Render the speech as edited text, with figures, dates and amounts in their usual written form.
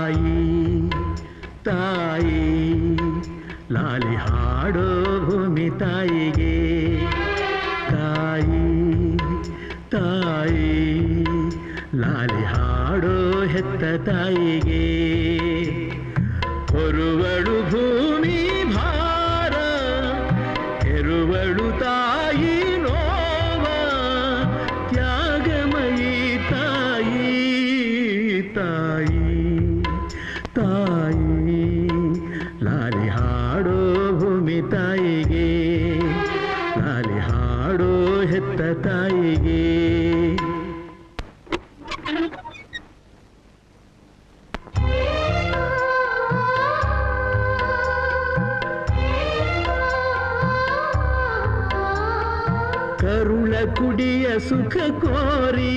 ತಾಯಿ ತಾಯಿ ಲಾಲಿ ಹಾಡೋ ಭೂಮಿ ತಾಯಿಗೆ ತಾಯಿ ತಾಯಿ ಲಾಲಿ ಹಾಡೋ ಹೆತ್ತ ತಾಯಿಗೆ ಹೊರುವಳು ಭೂಮಿ ಭಾರ ಹೆರುವಳು ತಾಯಿ ನೋವ ತ್ಯಾಗಮಯಿ ತಾಯಿ ತಾಯಿ ತಾಯಿ ಲಾಲಿ ಹಾಡೋ ಭೂಮಿ ತಾಯಿಗೆ ಲಾಲಿ ಹಾಡೋ ಹೆತ್ತ ತಾಯಿಗೆ ಕರುಳ ಕುಡಿಯ ಸುಖ ಕೋರಿ